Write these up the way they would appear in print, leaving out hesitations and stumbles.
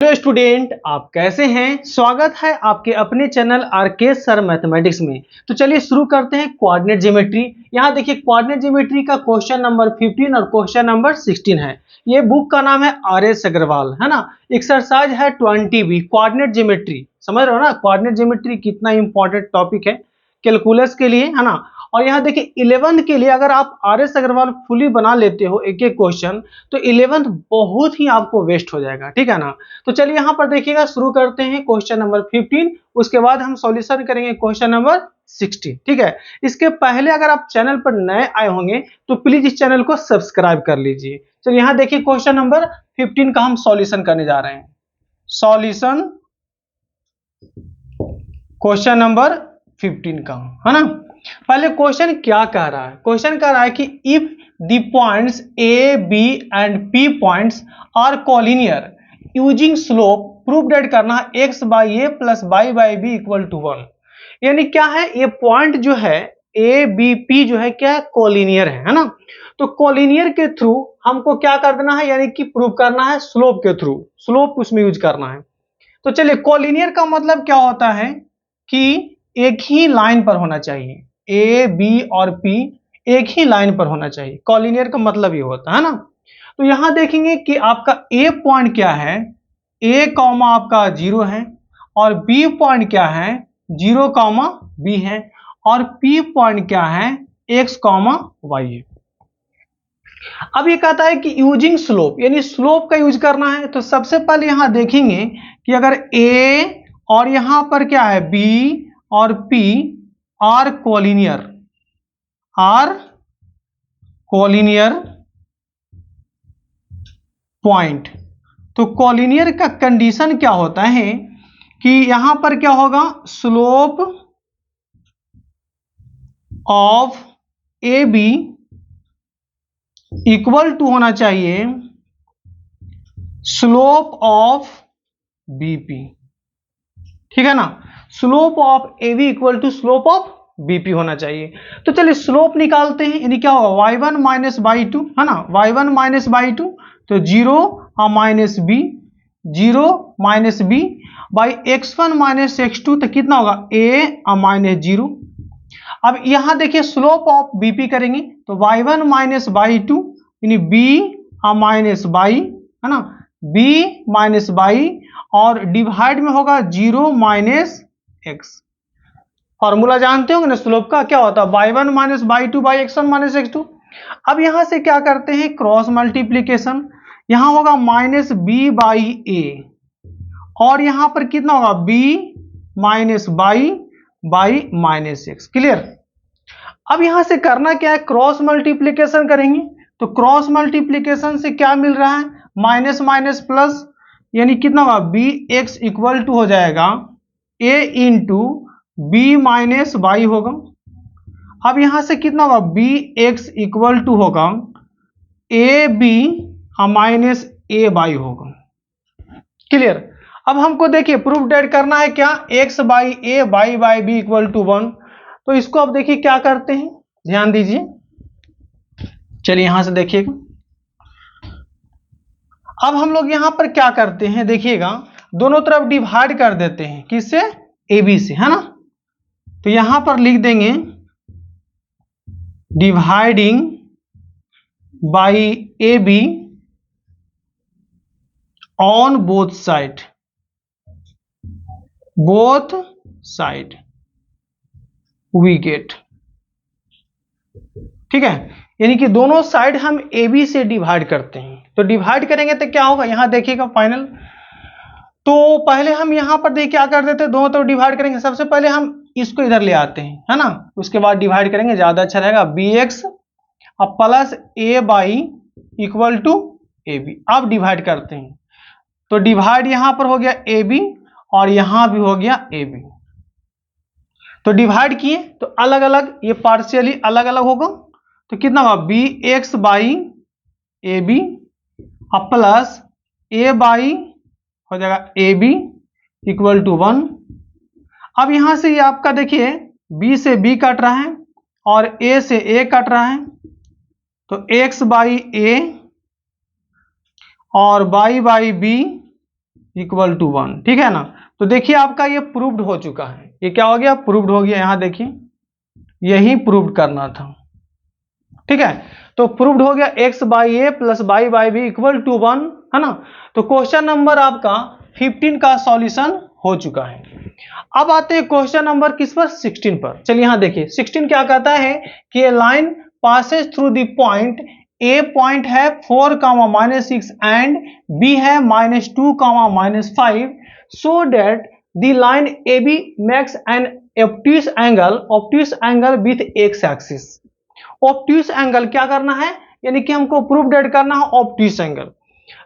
Hello student, आप कैसे हैं। स्वागत है आपके अपने चैनल आरके सर मैथमेटिक्स में। तो चलिए शुरू करते हैं कोऑर्डिनेट ज्योमेट्री। यहाँ देखिए कोऑर्डिनेट ज्योमेट्री का क्वेश्चन नंबर 15 और क्वेश्चन नंबर 16 है। ये बुक का नाम है आर.एस. अग्रवाल, है ना। एक्सरसाइज है 20B कोऑर्डिनेट ज्योमेट्री। समझ रहे हो ना, कोऑर्डिनेट ज्योमेट्री कितना इंपॉर्टेंट टॉपिक है कैलकुलस के लिए, है ना। और यहाँ देखिए 11th के लिए अगर आप आर.एस. अग्रवाल फुली बना लेते हो एक एक क्वेश्चन, तो 11th बहुत ही आपको वेस्ट हो जाएगा, ठीक है ना। तो चलिए यहाँ पर देखिएगा, शुरू करते हैं क्वेश्चन नंबर 15, उसके बाद हम सॉल्यूशन करेंगे क्वेश्चन नंबर 16, ठीक है। इसके पहले अगर आप चैनल पर नए आए होंगे तो प्लीज इस चैनल को सब्सक्राइब कर लीजिए। चलिए यहाँ देखिए क्वेश्चन नंबर 15 का हम सॉल्यूशन करने जा रहे हैं। सॉल्यूशन क्वेश्चन नंबर 15 का, है ना। पहले क्वेश्चन क्या कह रहा है, क्वेश्चन कह रहा है कि if the points A B and P points are collinear using slope proof that करना है x by A plus y by B equal to 1। यानी क्या है, ये पॉइंट जो है ए बी पी जो है क्या है, कोलिनियर है ना। तो कोलिनियर के थ्रू हमको क्या कर देना है, यानी कि प्रूव करना है स्लोप के थ्रू, स्लोप उसमें यूज करना है। तो चलिए कोलिनियर का मतलब क्या होता है कि एक ही लाइन पर होना चाहिए, ए बी और पी एक ही लाइन पर होना चाहिए। कोलिनियर का मतलब ये होता है ना। तो यहां देखेंगे कि आपका ए पॉइंट क्या है, ए कॉमा आपका 0 है, और बी पॉइंट क्या है 0 कॉमा बी है, और पी पॉइंट क्या है x कॉमा y है। अब ये कहता है कि यूजिंग स्लोप, यानी स्लोप का यूज करना है। तो सबसे पहले यहां देखेंगे कि अगर a और यहां पर क्या है b और p आर कोलिनियर पॉइंट, तो कोलिनियर का कंडीशन क्या होता है कि यहां पर क्या होगा, slope of A B equal to होना चाहिए स्लोप ऑफ बीपी, ठीक है ना। Slope of A B equal to slope of BP होना चाहिए। तो चलिए स्लोप निकालते हैं, यानी क्या होगा y1 माइनस बाई टू, है ना, y1 माइनस बाई टू, तो 0 minus b, 0 minus b by x1 minus x2, तो कितना होगा a माइनस 0। अब यहां देखिए स्लोप ऑफ बीपी करेंगे तो y1 माइनस बाई टू यानी b माइनस बाई, है ना, b माइनस बाई, और डिवाइड में होगा 0 माइनस एक्स। फॉर्मूला जानते होंगे ना स्लोप का, क्या होता है y1 minus by two by x1 minus x2। अब यहां से क्या करते हैं क्रॉस मल्टीप्लीकेशन, यहां होगा माइनस बी बाई ए, और यहां पर कितना होगा b minus by by minus x. Clear. अब यहां से करना क्या है, क्रॉस मल्टीप्लीकेशन करेंगे। तो क्रॉस मल्टीप्लीकेशन से क्या मिल रहा है, माइनस माइनस प्लस, यानी कितना होगा बी एक्स इक्वल टू हो जाएगा ए इंटू बी माइनस बाई होगा। अब यहां से कितना होगा बी एक्स इक्वल टू होगा a b minus a y होगा। क्लियर। अब हमको देखिए प्रूफ डेट करना है क्या, x by a y by B equal to 1। तो इसको अब देखिए क्या करते हैं, ध्यान दीजिए। चलिए यहां से देखिएगा, अब हम लोग यहां पर क्या करते हैं देखिएगा, दोनों तरफ डिवाइड कर देते हैं, किससे, ए बी से, है ना। तो यहां पर लिख देंगे dividing by a b on both side we get, ठीक है। यानी कि दोनों साइड हम ए बी से डिवाइड करते हैं। तो डिवाइड करेंगे तो क्या होगा, यहां देखिएगा फाइनल। तो पहले हम यहां पर देखिए क्या कर देते हैं, दोनों तरफ डिवाइड करेंगे। सबसे पहले हम इसको इधर ले आते हैं, है ना, उसके बाद डिवाइड करेंगे, ज्यादा अच्छा रहेगा। बी एक्स अब plus a y equal to a b. अब डिवाइड करते हैं, तो डिवाइड यहां पर हो गया ए बी और यहां भी हो गया ए बी। तो डिवाइड किए तो अलग अलग, ये पार्शियली अलग अलग होगा। तो कितना होगा b x by a b अब प्लस ए बाई हो जाएगा ए बी इक्वल टू 1। अब यहां से ये आपका देखिए बी से बी कट रहा है और ए से ए कट रहा है, तो एक्स बाई ए और y by B equal to 1, ठीक है ना। तो देखिए आपका ये प्रूव्ड हो चुका है, ये क्या हो गया, प्रूव्ड हो गया। यहां देखिए यही प्रूव्ड करना था, ठीक है। तो प्रूव्ड हो गया x by A plus y by B equal to 1, है ना। तो क्वेश्चन नंबर आपका 15 का सॉल्यूशन हो चुका है। अब आते हैं क्वेश्चन नंबर किस पर, 16 पर। चलिए यहां देखिए 16 क्या कहता है कि a line passes through the point, A point है 4, -6 एंड बी है -2, -5, so that the line A B makes an obtuse angle with x axis. Obtuse angle क्या करना है, यानी कि हमको प्रूव डेट करना है ऑब्ट्यूस एंगल।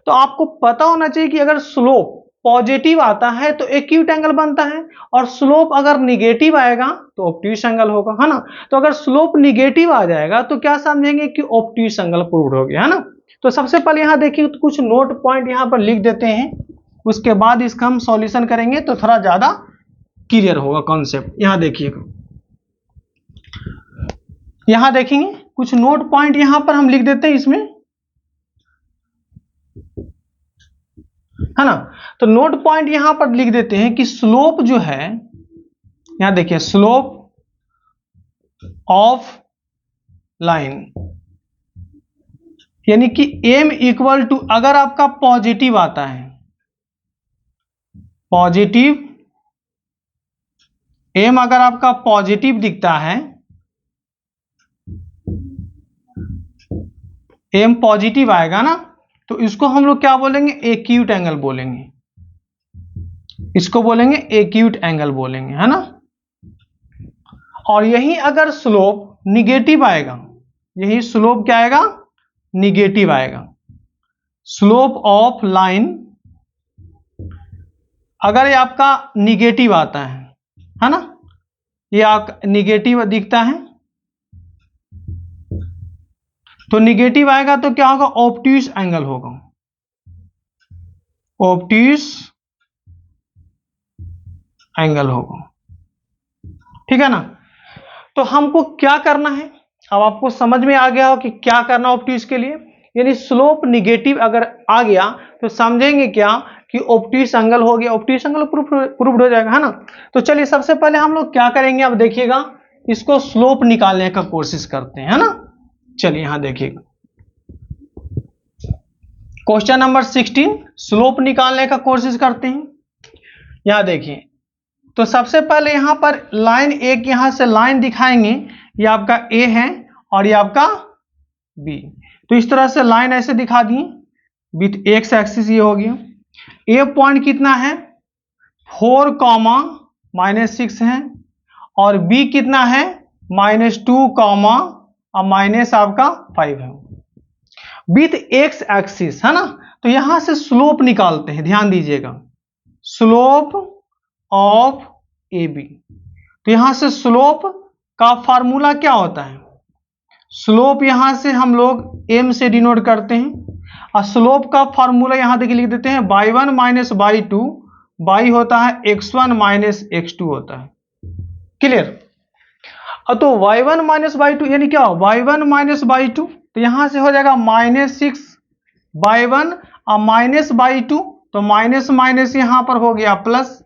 तो आपको पता होना चाहिए कि अगर स्लोप पॉजिटिव आता है तो एक्यूट एंगल बनता है, और स्लोप अगर निगेटिव आएगा तो ऑब्ट्यूस एंगल होगा, है ना। तो अगर स्लोप निगेटिव आ जाएगा तो क्या समझेंगे कि ऑब्ट्यूस एंगल प्रूव्ड हो गया, है ना। तो सबसे पहले यहां देखिए कुछ नोट पॉइंट यहां पर लिख देते हैं, उसके बाद इसका हम सॉल्यूशन करेंगे तो थोड़ा ज्यादा क्लियर होगा कॉन्सेप्ट। यहां देखिएगा, यहां देखेंगे कुछ नोट पॉइंट यहां पर हम लिख देते हैं इसमें, है ना। तो नोट पॉइंट यहां पर लिख देते हैं कि स्लोप जो है, यहां देखिए स्लोप ऑफ लाइन, यानी कि m इक्वल टू, अगर आपका पॉजिटिव आता है, पॉजिटिव m अगर आपका पॉजिटिव दिखता है, m पॉजिटिव आएगा ना, तो इसको हम लोग क्या बोलेंगे, एक्यूट एंगल बोलेंगे, इसको बोलेंगे एक्यूट एंगल बोलेंगे, है ना। और यही अगर स्लोप निगेटिव आएगा, यही स्लोप क्या आएगा, निगेटिव आएगा। स्लोप ऑफ लाइन अगर ये आपका निगेटिव आता है ना, ये निगेटिव दिखता है, तो निगेटिव आएगा तो क्या होगा, ऑब्ट्यूस एंगल होगा, ऑब्ट्यूस एंगल होगा, ठीक है ना। तो हमको क्या करना है, अब आपको समझ में आ गया हो कि क्या करना ऑब्ट्यूस के लिए, यानी स्लोप निगेटिव अगर आ गया तो समझेंगे क्या कि ऑब्ट्यूस एंगल हो गया, ऑब्ट्यूस एंगल प्रूव्ड हो जाएगा, है ना। तो चलिए सबसे पहले हम लोग क्या करेंगे, अब देखिएगा इसको स्लोप निकालने का कोशिश करते हैं, है ना। चलिए यहां देखिएगा क्वेश्चन नंबर 16, स्लोप निकालने का कोशिश करते हैं। यहां देखिए, तो सबसे पहले यहां पर लाइन एक यहां से लाइन दिखाएंगे, ये आपका ए है और ये आपका बी। तो इस तरह से लाइन ऐसे दिखा दिए विथ एक्स एक्सिस, ये हो गया। ए पॉइंट कितना है, 4, -6 है, और बी कितना है, -2, माइनस आपका 5 है, विथ एक्स एक्सिस, है ना। तो यहां से स्लोप निकालते हैं, ध्यान दीजिएगा, स्लोप ऑफ ए बी। तो यहां से स्लोप का फार्मूला क्या होता है, स्लोप यहां से हम लोग एम से डिनोट करते हैं, और स्लोप का फार्मूला यहां देखिए लिख देते हैं y1 - y2, y होता है x1 - x2 होता है, क्लियर। तो y1 - y2 यानी क्या, y1 - y2, तो यहां से हो जाएगा -6y1 और -y2, तो माइनस माइनस यहां पर हो गया प्लस,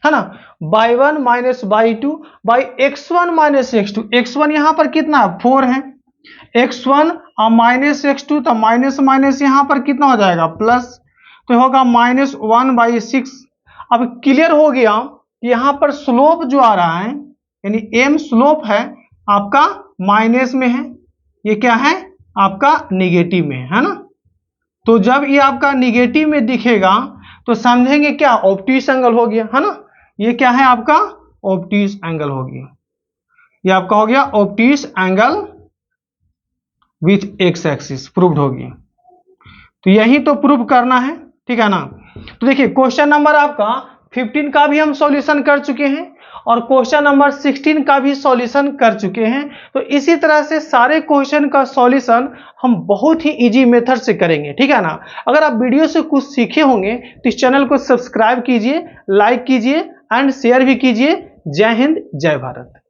है ना। y1 - y2 by x1 - x2, x1 यहां पर कितना है, 4 है, x1 और -x2, तो माइनस माइनस यहां पर कितना हो जाएगा, प्लस, तो होगा -1/6। अब क्लियर हो गया कि यहां पर स्लोप जो आ रहा है, यानी m स्लोप है आपका माइनस में है, ये क्या है आपका निगेटिव में है ना। तो जब ये आपका निगेटिव में दिखेगा तो समझेंगे क्या, ऑब्ट्यूस एंगल हो गया, है ना। ये क्या है आपका, ऑब्ट्यूस एंगल हो गया, ये आपका हो गया obtuse angle with x axis, proved हो गया। तो यही तो प्रूव करना है, ठीक है ना। तो देखिए क्वेश्चन नंबर आपका 15 का भी हम सॉल्यूशन कर चुके हैं, और क्वेश्चन नंबर 16 का भी सॉल्यूशन कर चुके हैं। तो इसी तरह से सारे क्वेश्चन का सॉल्यूशन हम बहुत ही इजी मेथड से करेंगे, ठीक है ना। अगर आप वीडियो से कुछ सीखे होंगे तो इस चैनल को सब्सक्राइब कीजिए, लाइक कीजिए एंड शेयर भी कीजिए। जय हिंद, जय भारत।